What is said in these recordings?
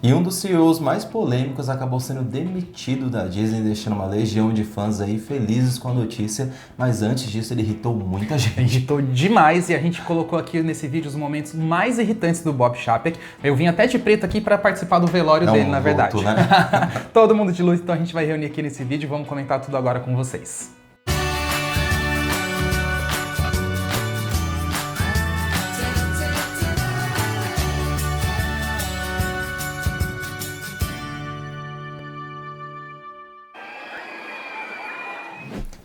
E um dos CEOs mais polêmicos acabou sendo demitido da Disney, deixando uma legião de fãs aí felizes com a notícia, mas antes disso ele irritou muita gente. Irritou demais e a gente colocou aqui nesse vídeo os momentos mais irritantes do Bob Chapek. Eu vim até de preto aqui para participar do velório dele, na verdade. Luto, né? Todo mundo de luz, então a gente vai reunir aqui nesse vídeo e vamos comentar tudo agora com vocês.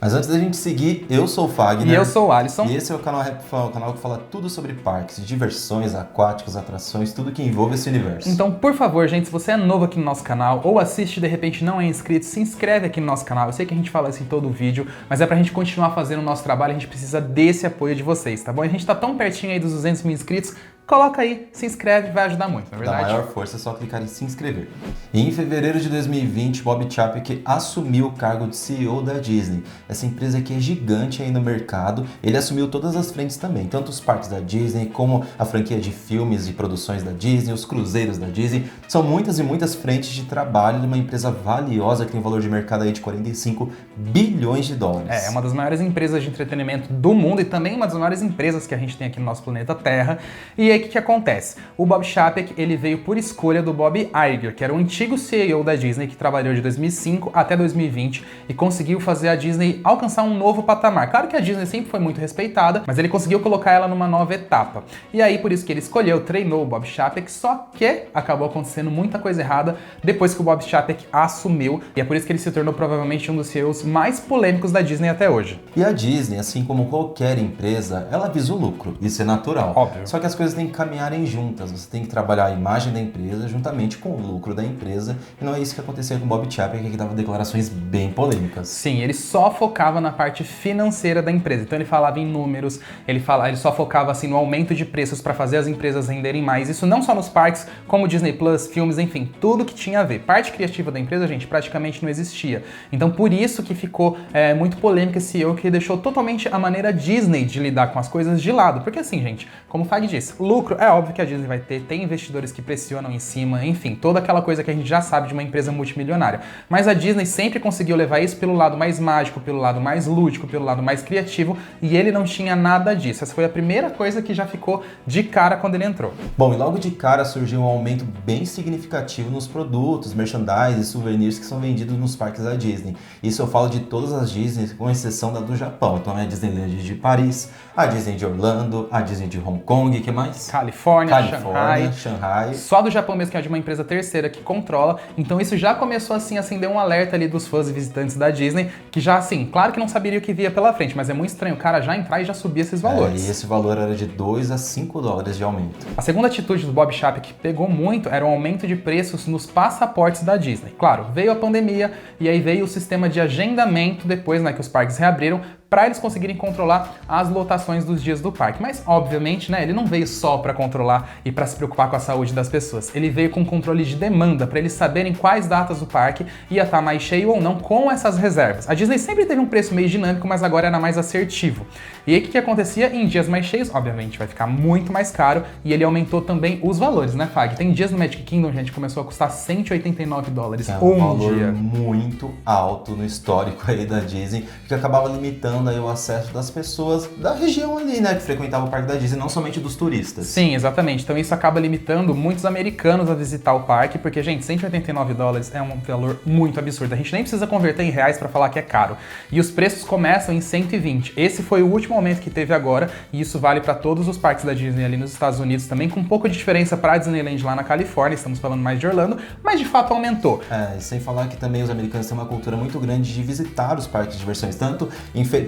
Mas antes da gente seguir, eu sou o Fagner. E eu sou o Alisson. E esse é o canal Rapfan, o canal que fala tudo sobre parques, diversões, aquáticos, atrações, tudo que envolve esse universo. Então, por favor, gente, se você é novo aqui no nosso canal ou assiste e de repente não é inscrito, se inscreve aqui no nosso canal. Eu sei que a gente fala isso em todo o vídeo, mas é pra gente continuar fazendo o nosso trabalho, a gente precisa desse apoio de vocês, tá bom? A gente tá tão pertinho aí dos 200 mil inscritos. Coloca aí, se inscreve, vai ajudar muito, não é verdade? Dá maior força, é só clicar em se inscrever. E em fevereiro de 2020, Bob Chapek assumiu o cargo de CEO da Disney. Essa empresa que é gigante aí no mercado, ele assumiu todas as frentes também, tanto os parques da Disney, como a franquia de filmes e produções da Disney, os cruzeiros da Disney. São muitas e muitas frentes de trabalho de uma empresa valiosa que tem um valor de mercado aí de 45 bilhões de dólares. É uma das maiores empresas de entretenimento do mundo e também uma das maiores empresas que a gente tem aqui no nosso planeta Terra. E aí, o que acontece? O Bob Chapek, ele veio por escolha do Bob Iger, que era o antigo CEO da Disney, que trabalhou de 2005 até 2020 e conseguiu fazer a Disney alcançar um novo patamar. Claro que a Disney sempre foi muito respeitada, mas ele conseguiu colocar ela numa nova etapa. E aí, por isso que ele escolheu, treinou o Bob Chapek, só que acabou acontecendo muita coisa errada depois que o Bob Chapek assumiu, e é por isso que ele se tornou provavelmente um dos CEOs mais polêmicos da Disney até hoje. E a Disney, assim como qualquer empresa, ela visa o lucro, isso é natural. Óbvio. Só que as coisas têm que caminharem juntas, você tem que trabalhar a imagem da empresa juntamente com o lucro da empresa, e não é isso que aconteceu com o Bob Chapek, que dava declarações bem polêmicas. Sim, ele só focava na parte financeira da empresa, então ele falava em números, ele só focava assim no aumento de preços para fazer as empresas renderem mais, isso não só nos parques, como Disney Plus, filmes, enfim, tudo que tinha a ver. Parte criativa da empresa, gente, praticamente não existia. Então por isso que ficou muito polêmico esse CEO, que deixou totalmente a maneira Disney de lidar com as coisas de lado, porque assim, gente, como o Fag disse, lucro é óbvio que a Disney vai ter, tem investidores que pressionam em cima, enfim, toda aquela coisa que a gente já sabe de uma empresa multimilionária. Mas a Disney sempre conseguiu levar isso pelo lado mais mágico, pelo lado mais lúdico, pelo lado mais criativo, e ele não tinha nada disso. Essa foi a primeira coisa que já ficou de cara quando ele entrou. Bom, e logo de cara surgiu um aumento bem significativo nos produtos, merchandise e souvenirs que são vendidos nos parques da Disney. Isso eu falo de todas as Disney, com exceção da do Japão. Então é a Disneyland de Paris, a Disney de Orlando, a Disney de Hong Kong, que mais? Califórnia, Shanghai. Só do Japão mesmo, que é de uma empresa terceira que controla. Então isso já começou assim a acender um alerta ali dos fãs e visitantes da Disney, que já assim, claro que não saberia o que via pela frente, mas é muito estranho o cara já entrar e já subir esses valores. E esse valor era de 2 a 5 dólares de aumento. A segunda atitude do Bob Chapek que pegou muito era o aumento de preços nos passaportes da Disney. Claro, veio a pandemia e aí veio o sistema de agendamento depois, né, que os parques reabriram, para eles conseguirem controlar as lotações dos dias do parque. Mas, obviamente, né, ele não veio só para controlar e para se preocupar com a saúde das pessoas. Ele veio com controle de demanda, para eles saberem quais datas do parque ia estar mais cheio ou não com essas reservas. A Disney sempre teve um preço meio dinâmico, mas agora era mais assertivo. E aí, o que acontecia? Em dias mais cheios, obviamente, vai ficar muito mais caro, e ele aumentou também os valores, né, Fag? Tem dias no Magic Kingdom, gente, que começou a custar 189 dólares um valor muito alto no histórico aí da Disney, que acabava limitando aí o acesso das pessoas da região ali, né, que frequentavam o parque da Disney, não somente dos turistas. Sim, exatamente. Então isso acaba limitando muitos americanos a visitar o parque, porque, gente, 189 dólares é um valor muito absurdo. A gente nem precisa converter em reais para falar que é caro. E os preços começam em 120. Esse foi o último aumento que teve agora, e isso vale para todos os parques da Disney ali nos Estados Unidos também, com um pouco de diferença para a Disneyland lá na Califórnia, estamos falando mais de Orlando, mas de fato aumentou. E sem falar que também os americanos têm uma cultura muito grande de visitar os parques de diversões, tanto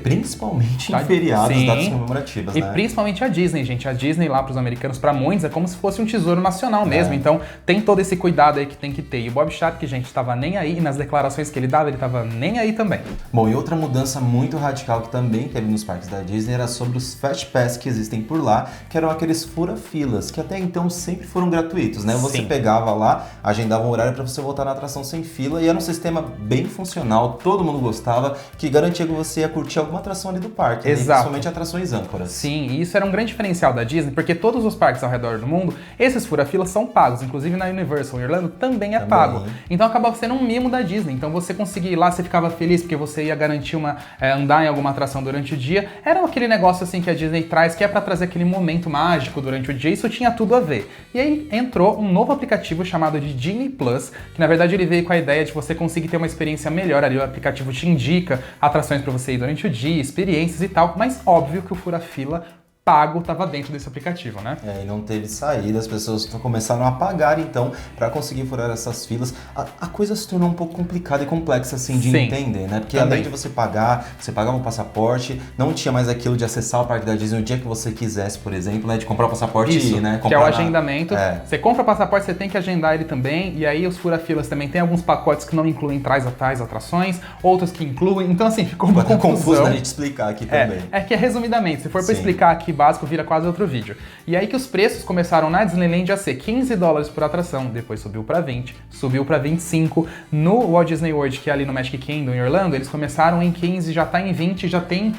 principalmente em feriados, sim, datas comemorativas, e né? principalmente a Disney, gente. A Disney lá para os americanos, para muitos, é como se fosse um tesouro nacional mesmo. Então tem todo esse cuidado aí que tem que ter. E o Bob Chapek, gente, estava nem aí, e nas declarações que ele dava, ele estava nem aí também. Bom, e outra mudança muito radical que também teve nos parques da Disney Disney era sobre os Fast Pass que existem por lá, que eram aqueles fura-filas, que até então sempre foram gratuitos, né? Você Sim. pegava lá, agendava um horário para você voltar na atração sem fila, e era um sistema bem funcional, todo mundo gostava, que garantia que você ia curtir alguma atração ali do parque, né? Exato. Principalmente atrações âncoras. Sim, e isso era um grande diferencial da Disney, porque todos os parques ao redor do mundo, esses fura-filas são pagos, inclusive na Universal em Orlando também é pago. Então acabava sendo um mimo da Disney. Então você conseguia ir lá, você ficava feliz porque você ia garantir andar em alguma atração durante o dia. Era aquele negócio assim que a Disney traz, que é pra trazer aquele momento mágico durante o dia, isso tinha tudo a ver. E aí entrou um novo aplicativo chamado de Genie Plus, que na verdade ele veio com a ideia de você conseguir ter uma experiência melhor ali. O aplicativo te indica atrações pra você ir durante o dia, experiências e tal, mas óbvio que o fura-fila pago estava dentro desse aplicativo, né? E não teve saída, as pessoas começaram a pagar, então, para conseguir furar essas filas. A coisa se tornou um pouco complicada e complexa, assim, de entender, né? Porque além de você pagar, você pagava um passaporte, não tinha mais aquilo de acessar o parque da Disney o dia que você quisesse, por exemplo, né? De comprar o passaporte e ir, né? Que é o agendamento. Você compra o passaporte, você tem que agendar ele também, e aí os fura-filas também tem alguns pacotes que não incluem tais atrações, outros que incluem, então assim, ficou uma confusão. Confuso da gente explicar aqui também. É que resumidamente, se for para explicar aqui básico, vira quase outro vídeo. E aí que os preços começaram na Disneyland a ser $15 por atração, depois subiu para 20, subiu para 25. No Walt Disney World, que é ali no Magic Kingdom em Orlando, eles começaram em 15, já tá em 20, já tem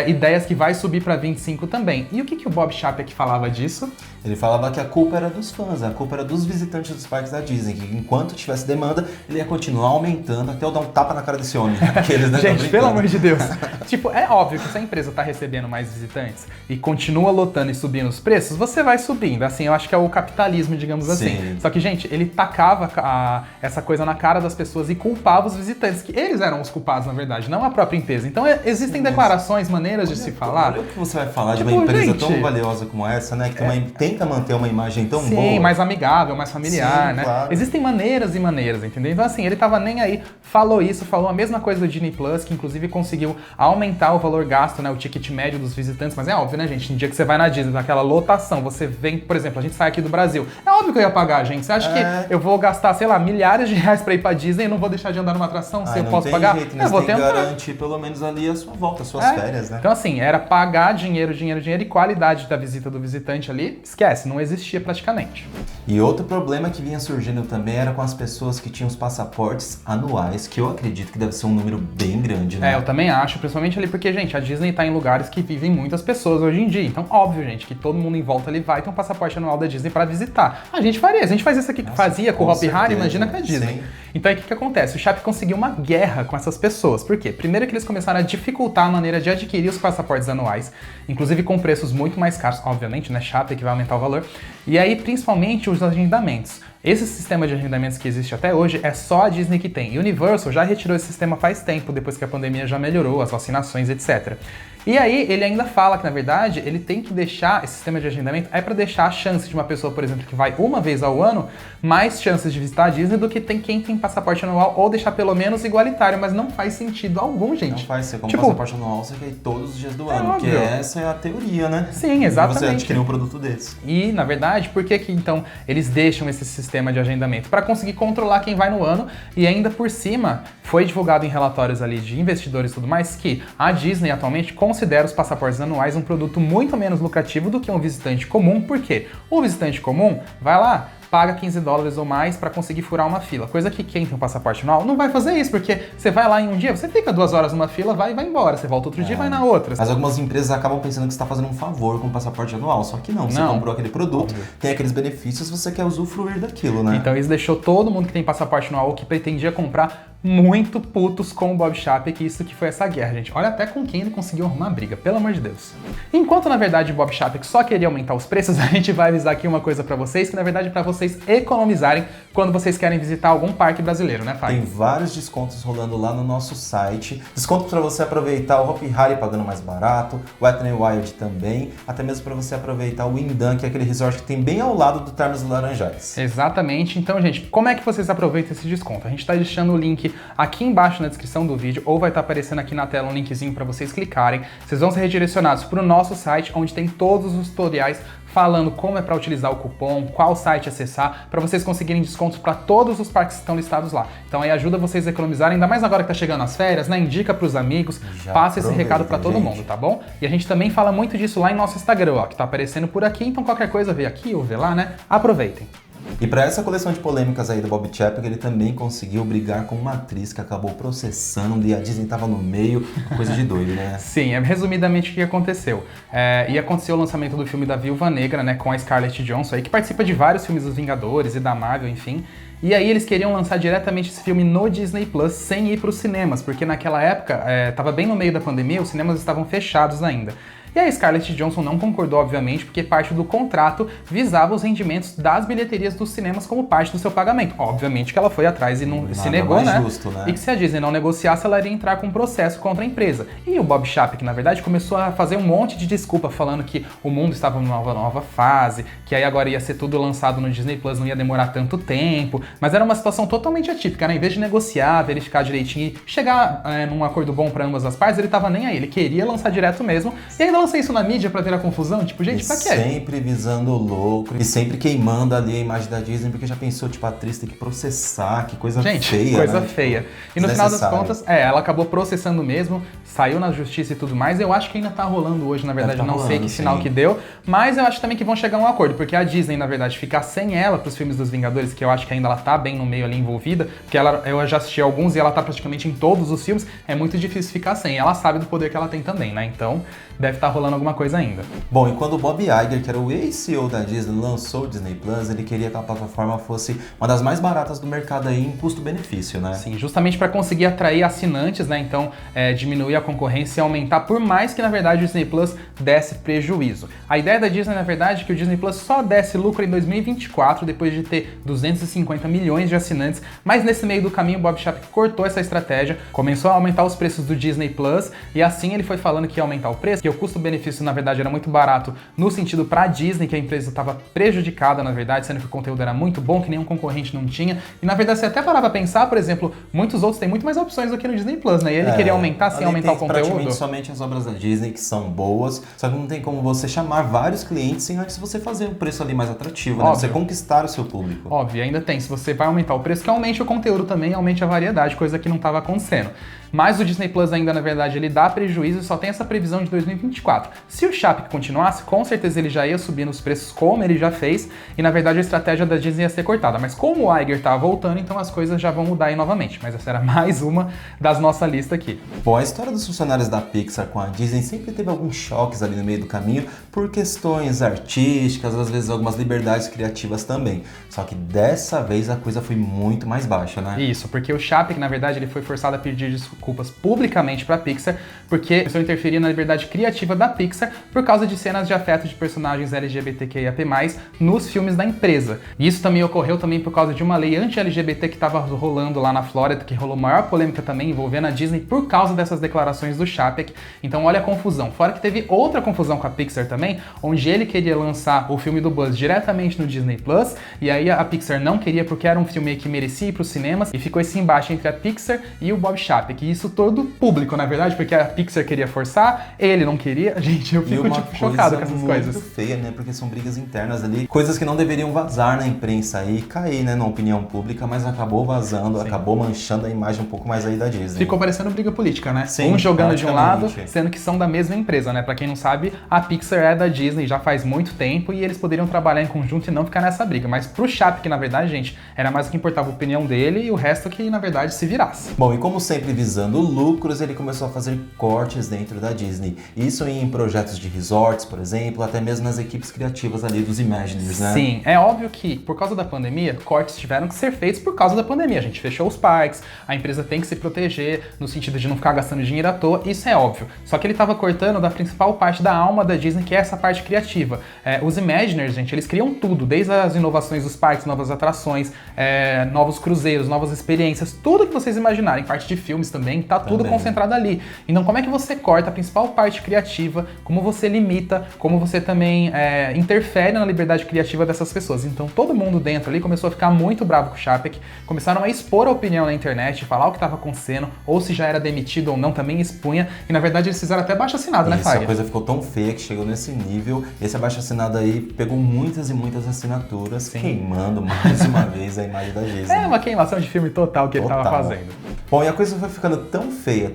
ideias que vai subir para 25 também. E o que o Bob Chapek falava disso? Ele falava que a culpa era dos fãs, a culpa era dos visitantes dos parques da Disney, que enquanto tivesse demanda, ele ia continuar aumentando até eu dar um tapa na cara desse homem. Gente, pelo amor de Deus. Tipo, é óbvio que se a empresa tá recebendo mais visitantes e continua lotando e subindo os preços, você vai subindo. Assim, eu acho que é o capitalismo, digamos assim. Sim. Só que, gente, ele tacava essa coisa na cara das pessoas e culpava os visitantes, que eles eram os culpados, na verdade, não a própria empresa. Então, existem declarações, maneiras de se falar. Olha o que você vai falar de uma empresa tão valiosa como essa, né? Que tenta manter uma imagem tão boa. Sim, mais amigável, mais familiar, né? Claro. Existem maneiras e maneiras, entendeu? Então, assim, ele tava nem aí, falou a mesma coisa do Genie Plus, que inclusive conseguiu aumentar o valor gasto, né? O ticket médio dos visitantes, mas é óbvio, né, gente? No dia que você vai na Disney, naquela lotação, você vem, por exemplo, a gente sai aqui do Brasil. É óbvio que eu ia pagar, gente. Você acha que eu vou gastar, sei lá, milhares de reais pra ir pra Disney e não vou deixar de andar numa atração se eu posso pagar? Jeito, né? Eu vou tem que tentar. garantir pelo menos ali a sua volta, as suas férias, né? Então, assim, era pagar dinheiro e qualidade da visita do visitante ali, esquece, não existia praticamente. E outro problema que vinha surgindo também era com as pessoas que tinham os passaportes anuais, que eu acredito que deve ser um número bem grande, né? Eu também acho, principalmente ali porque, gente, a Disney tá em lugares que vivem muitas pessoas hoje em dia. Então, óbvio, gente, que todo mundo em volta ali vai ter um passaporte anual da Disney pra visitar. A gente faria, a gente faz isso aqui que fazia com o Hopi Hari, imagina com a Disney. Sim. Então, aí o que acontece? O Chap conseguiu uma guerra com essas pessoas. Por quê? Primeiro que eles começaram a dificultar a maneira de adquirir os passaportes anuais, inclusive com preços muito mais caros, obviamente, né? Chap que vai aumentar o valor. E aí, principalmente, os agendamentos. Esse sistema de agendamentos que existe até hoje é só a Disney que tem. E Universal já retirou esse sistema faz tempo, depois que a pandemia já melhorou, as vacinações, etc. E aí, ele ainda fala que, na verdade, ele tem que deixar, esse sistema de agendamento é para deixar a chance de uma pessoa, por exemplo, que vai uma vez ao ano, mais chances de visitar a Disney do que quem tem passaporte anual, ou deixar pelo menos igualitário, mas não faz sentido algum, gente. Não faz, você compra passaporte anual, você quer ir todos os dias do ano, porque essa é a teoria, né? Sim, exatamente. Você adquirir um produto desse. E, na verdade, por que então eles deixam esse sistema de agendamento? Para conseguir controlar quem vai no ano, e ainda por cima, foi divulgado em relatórios ali de investidores e tudo mais, que a Disney atualmente considera os passaportes anuais um produto muito menos lucrativo do que um visitante comum, porque o visitante comum vai lá, paga $15 ou mais para conseguir furar uma fila. Coisa que quem tem um passaporte anual não vai fazer isso, porque você vai lá em um dia, você fica 2 horas numa fila, vai embora. Você volta outro dia e vai na outra. Mas algumas empresas acabam pensando que você está fazendo um favor com o passaporte anual, só que não. Você comprou aquele produto, tem aqueles benefícios, você quer usufruir daquilo, né? Então isso deixou todo mundo que tem passaporte anual ou que pretendia comprar muito putos com o Bob Chapek, isso que foi essa guerra, gente. Olha até com quem ele conseguiu arrumar briga, pelo amor de Deus. Enquanto, na verdade, o Bob Chapek só queria aumentar os preços, a gente vai avisar aqui uma coisa pra vocês, que na verdade é pra vocês economizarem quando vocês querem visitar algum parque brasileiro, né, Fábio? Tem vários descontos rolando lá no nosso site. Desconto pra você aproveitar o Hopi Hari pagando mais barato, o Wet n Wild também, até mesmo pra você aproveitar o Windham, que é aquele resort que tem bem ao lado do Termas dos Laranjais. Exatamente. Então, gente, como é que vocês aproveitam esse desconto? A gente tá deixando o link aqui embaixo na descrição do vídeo, ou vai estar aparecendo aqui na tela um linkzinho para vocês clicarem. Vocês vão ser redirecionados para o nosso site, onde tem todos os tutoriais falando como é para utilizar o cupom, qual site acessar, para vocês conseguirem descontos para todos os parques que estão listados lá. Então aí ajuda vocês a economizarem, ainda mais agora que tá chegando as férias, né? Indica para os amigos, passa esse recado para todo mundo, tá bom? E a gente também fala muito disso lá em nosso Instagram, ó, que tá aparecendo por aqui, então qualquer coisa vê aqui ou vê lá, né? Aproveitem. E para essa coleção de polêmicas aí do Bob Chapek, ele também conseguiu brigar com uma atriz que acabou processando e a Disney tava no meio, coisa de doido, né? Sim, resumidamente o que aconteceu. E aconteceu o lançamento do filme da Viúva Negra, né, com a Scarlett Johansson, aí, que participa de vários filmes dos Vingadores e da Marvel, enfim. E aí eles queriam lançar diretamente esse filme no Disney Plus sem ir para os cinemas, porque naquela época, tava bem no meio da pandemia, os cinemas estavam fechados ainda. E a Scarlett Johansson não concordou, obviamente, porque parte do contrato visava os rendimentos das bilheterias dos cinemas como parte do seu pagamento. Obviamente que ela foi atrás e não se negou, né? Justo, né? E que se a Disney não negociasse, ela iria entrar com um processo contra a empresa. E o Bob Chapek, na verdade, começou a fazer um monte de desculpa, falando que o mundo estava numa nova fase, que aí agora ia ser tudo lançado no Disney Plus, não ia demorar tanto tempo. Mas era uma situação totalmente atípica, né? Em vez de negociar, verificar direitinho e chegar num acordo bom para ambas as partes, ele tava nem aí. Ele queria lançar direto mesmo. E ainda lancei isso na mídia pra ter a confusão? Tipo, gente, pra quê? Sempre visando o lucro e sempre queimando ali a imagem da Disney, porque já pensou, tipo, a atriz tem que processar, que coisa feia, coisa né? feia. E no final das contas, ela acabou processando mesmo, saiu na justiça e tudo mais. Eu acho que ainda tá rolando hoje, na verdade, não sei que sinal que deu, mas eu acho também que vão chegar a um acordo, porque a Disney, na verdade, ficar sem ela pros filmes dos Vingadores, que eu acho que ainda ela tá bem no meio ali envolvida, porque eu já assisti alguns e ela tá praticamente em todos os filmes, é muito difícil ficar sem. Ela sabe do poder que ela tem também, né? Então, deve estar rolando alguma coisa ainda. Bom, e quando o Bob Iger, que era o ex-CEO da Disney, lançou o Disney Plus, ele queria que a plataforma fosse uma das mais baratas do mercado aí em custo-benefício, né? Sim, justamente para conseguir atrair assinantes, né? Então, diminuir a concorrência e aumentar, por mais que, na verdade, o Disney Plus desse prejuízo. A ideia da Disney, na verdade, é que o Disney Plus só desse lucro em 2024, depois de ter 250 milhões de assinantes, mas nesse meio do caminho, o Bob Chapek cortou essa estratégia, começou a aumentar os preços do Disney Plus, e assim ele foi falando que ia aumentar o preço, que o custo-benefício, na verdade, era muito barato no sentido para a Disney, que a empresa estava prejudicada, na verdade, sendo que o conteúdo era muito bom, que nenhum concorrente não tinha. E, na verdade, você até parava pra pensar, por exemplo, muitos outros têm muito mais opções do que no Disney Plus, né? E ele queria aumentar sem aumentar o conteúdo. Praticamente somente as obras da Disney que são boas, só que não tem como você chamar vários clientes sem antes você fazer um preço ali mais atrativo, né? Você conquistar o seu público. Óbvio, ainda tem. Se você vai aumentar o preço, que aumente o conteúdo também, aumente a variedade, coisa que não estava acontecendo. Mas o Disney Plus ainda, na verdade, ele dá prejuízo e só tem essa previsão de 2024. Se o Chapek continuasse, com certeza ele já ia subir nos preços como ele já fez e, na verdade, a estratégia da Disney ia ser cortada. Mas como o Iger tá voltando, então as coisas já vão mudar aí novamente. Mas essa era mais uma das nossa lista aqui. Bom, a história dos funcionários da Pixar com a Disney sempre teve alguns choques ali no meio do caminho por questões artísticas, às vezes algumas liberdades criativas também. Só que dessa vez a coisa foi muito mais baixa, né? Isso, porque o Chapek, na verdade, ele foi forçado a pedir desculpas publicamente para a Pixar, porque isso interferia na liberdade criativa da Pixar por causa de cenas de afeto de personagens LGBTQIAP+, nos filmes da empresa. E isso também ocorreu também por causa de uma lei anti-LGBT que estava rolando lá na Flórida, que rolou maior polêmica também envolvendo a Disney por causa dessas declarações do Chapek. Então olha a confusão. Fora que teve outra confusão com a Pixar também, onde ele queria lançar o filme do Buzz diretamente no Disney Plus, e aí a Pixar não queria porque era um filme que merecia ir para os cinemas, e ficou esse embate entre a Pixar e o Bob Chapek. E isso todo público, na verdade, porque a Pixar queria forçar, ele não queria. Gente, eu fico chocado com essas coisas. Muito feia, né? Porque são brigas internas ali, coisas que não deveriam vazar na imprensa e cair, né, na opinião pública, mas acabou vazando, acabou manchando a imagem um pouco mais aí da Disney. Ficou parecendo briga política, né? Sim, um jogando de um lado, sendo que são da mesma empresa, né? Pra quem não sabe, a Pixar é da Disney já faz muito tempo e eles poderiam trabalhar em conjunto e não ficar nessa briga. Mas pro Chapek, na verdade, gente, era mais o que importava a opinião dele e o resto que, na verdade, se virasse. Bom, e como sempre visando lucros, ele começou a fazer cortes dentro da Disney. Isso em projetos de resorts, por exemplo, até mesmo nas equipes criativas ali dos Imagineers, né? Sim, é óbvio que por causa da pandemia, cortes tiveram que ser feitos por causa da pandemia. A gente fechou os parques, a empresa tem que se proteger no sentido de não ficar gastando dinheiro à toa, isso é óbvio. Só que ele estava cortando da principal parte da alma da Disney, que é essa parte criativa. Os Imagineers, gente, eles criam tudo, desde as inovações dos parques, novas atrações, novos cruzeiros, novas experiências, tudo que vocês imaginarem, parte de filmes também, tá tudo concentrado ali. Então como é que você corta a principal parte criativa criativa, como você limita, como você também interfere na liberdade criativa dessas pessoas. Então todo mundo dentro ali começou a ficar muito bravo com o Chapek, começaram a expor a opinião na internet, falar o que estava acontecendo, ou se já era demitido ou não, também expunha, e na verdade eles fizeram até abaixo-assinado, né, Fagner? A coisa ficou tão feia que chegou nesse nível. Esse abaixo-assinado aí pegou muitas e muitas assinaturas, sim, queimando mais uma vez a imagem da Disney. É uma queimação de filme total que ele estava fazendo. Bom, e a coisa foi ficando tão feia,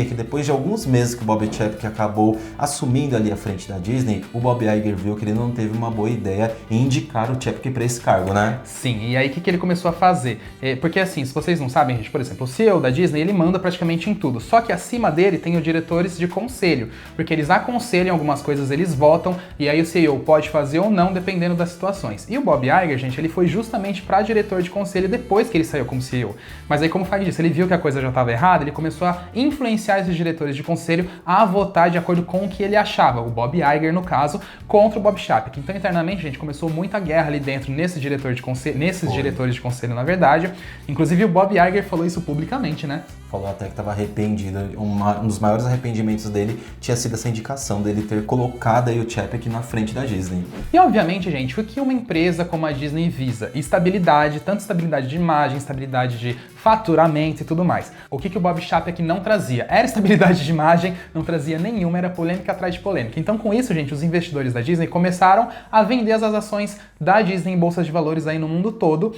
que depois de alguns meses que o Bob Chapek acabou assumindo ali a frente da Disney, o Bob Iger viu que ele não teve uma boa ideia em indicar o Chapek para esse cargo, né? Sim, e aí o que ele começou a fazer? Porque assim, se vocês não sabem, gente, por exemplo, o CEO da Disney, ele manda praticamente em tudo, só que acima dele tem os diretores de conselho, porque eles aconselham algumas coisas, eles votam, e aí o CEO pode fazer ou não, dependendo das situações. E o Bob Iger, gente, ele foi justamente para diretor de conselho depois que ele saiu como CEO. Mas aí, como o Fag disse, ele viu que a coisa já estava errada, ele começou a influenciar esses diretores de conselho a votar de acordo com o que ele achava, o Bob Iger, no caso, contra o Bob Chapek. Então, internamente, gente, começou muita guerra ali dentro nesses diretores de conselho, na verdade. Inclusive, o Bob Iger falou isso publicamente, né? Falou até que estava arrependido. Um dos maiores arrependimentos dele tinha sido essa indicação dele ter colocado aí o Chapek na frente da Disney. E obviamente, gente, o que uma empresa como a Disney visa? Estabilidade, tanto estabilidade de imagem, estabilidade de faturamento e tudo mais. O que o Bob Chapek não trazia? Era estabilidade de imagem, não trazia nenhuma, era polêmica atrás de polêmica. Então, com isso, gente, os investidores da Disney começaram a vender as ações da Disney em bolsas de valores aí no mundo todo.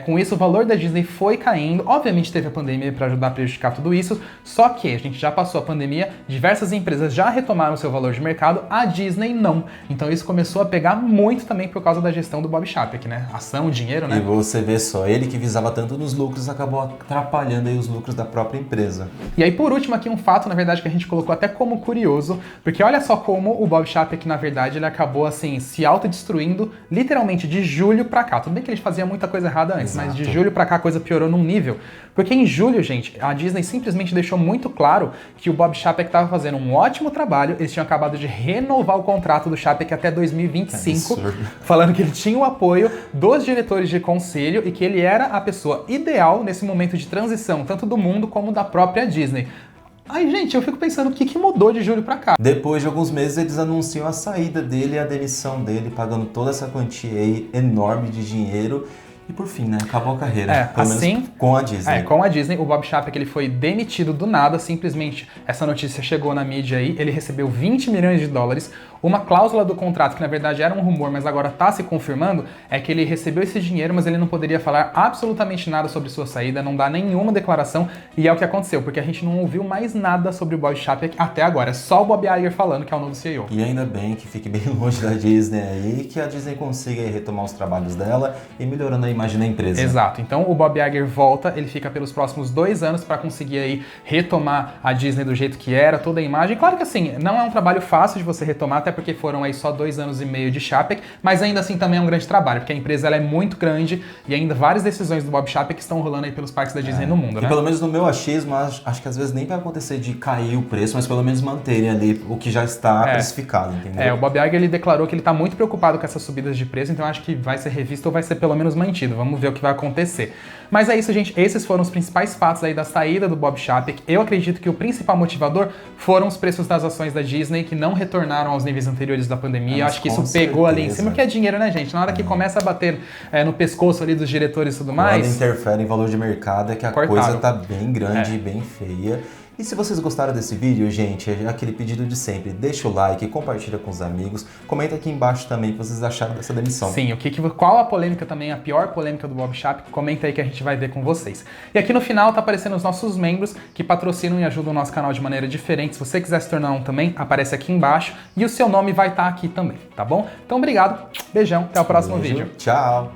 Com isso, o valor da Disney foi caindo. Obviamente, teve a pandemia para ajudar a prejudicar tudo isso, só que a gente já passou a pandemia, diversas empresas já retomaram seu valor de mercado, a Disney não. Então, isso começou a pegar muito também por causa da gestão do Bob Chapek, né? Ação, dinheiro, né? E você vê só, ele que visava tanto nos lucros, acabou atrapalhando aí os lucros da própria empresa. E aí, por último, aqui um fato, na verdade, que a gente colocou até como curioso, porque olha só como o Bob Chapek, na verdade, ele acabou, assim, se autodestruindo, literalmente, de julho pra cá. Tudo bem que ele fazia muita coisa errada antes, Exato. Mas de julho pra cá a coisa piorou num nível. Porque em julho, gente, a Disney simplesmente deixou muito claro que o Bob Chapek estava fazendo um ótimo trabalho, eles tinham acabado de renovar o contrato do Chapek até 2025, falando que ele tinha o apoio dos diretores de conselho e que ele era a pessoa ideal nesse momento de transição, tanto do mundo como da própria Disney. Aí, gente, eu fico pensando o que mudou de julho pra cá. Depois de alguns meses, eles anunciam a saída dele e a demissão dele, pagando toda essa quantia aí enorme de dinheiro. E por fim, né? Acabou a carreira. Pelo menos com a Disney. Com a Disney, o Bob Chapek ele foi demitido do nada, simplesmente essa notícia chegou na mídia aí, ele recebeu 20 milhões de dólares. Uma cláusula do contrato, que na verdade era um rumor, mas agora está se confirmando, é que ele recebeu esse dinheiro, mas ele não poderia falar absolutamente nada sobre sua saída, não dá nenhuma declaração, e é o que aconteceu, porque a gente não ouviu mais nada sobre o Bob Chapek até agora. É só o Bob Iger falando que é o novo CEO. E ainda bem que fique bem longe da Disney aí, que a Disney consiga aí retomar os trabalhos dela e melhorando a imagem da empresa. Exato. Então o Bob Iger volta, ele fica pelos próximos 2 anos para conseguir aí retomar a Disney do jeito que era, toda a imagem. Claro que assim, não é um trabalho fácil de você retomar, até porque foram aí só 2 anos e meio de Chapek, mas ainda assim também é um grande trabalho, porque a empresa ela é muito grande e ainda várias decisões do Bob Chapek estão rolando aí pelos parques da Disney no mundo, né? E pelo menos no meu achismo, acho que às vezes nem vai acontecer de cair o preço, mas pelo menos manterem ali o que já está precificado, entendeu? O Bob Iger ele declarou que ele está muito preocupado com essas subidas de preço, então acho que vai ser revisto ou vai ser pelo menos mantido. Vamos ver o que vai acontecer. Mas é isso, gente. Esses foram os principais fatos aí da saída do Bob Chapek. Eu acredito que o principal motivador foram os preços das ações da Disney, que não retornaram aos níveis anteriores da pandemia. Acho que isso pegou ali em cima, porque é dinheiro, né, gente? Na hora que começa a bater no pescoço ali dos diretores e tudo mais... Quando interfere em valor de mercado é que a coisa tá bem grande e bem feia. E se vocês gostaram desse vídeo, gente, é aquele pedido de sempre, deixa o like, compartilha com os amigos, comenta aqui embaixo também o que vocês acharam dessa demissão. Sim, qual a polêmica também, a pior polêmica do Bob Chapek, comenta aí que a gente vai ver com vocês. E aqui no final tá aparecendo os nossos membros que patrocinam e ajudam o nosso canal de maneira diferente. Se você quiser se tornar um também, aparece aqui embaixo e o seu nome vai estar aqui também, tá bom? Então obrigado, beijão, até o próximo vídeo. Tchau!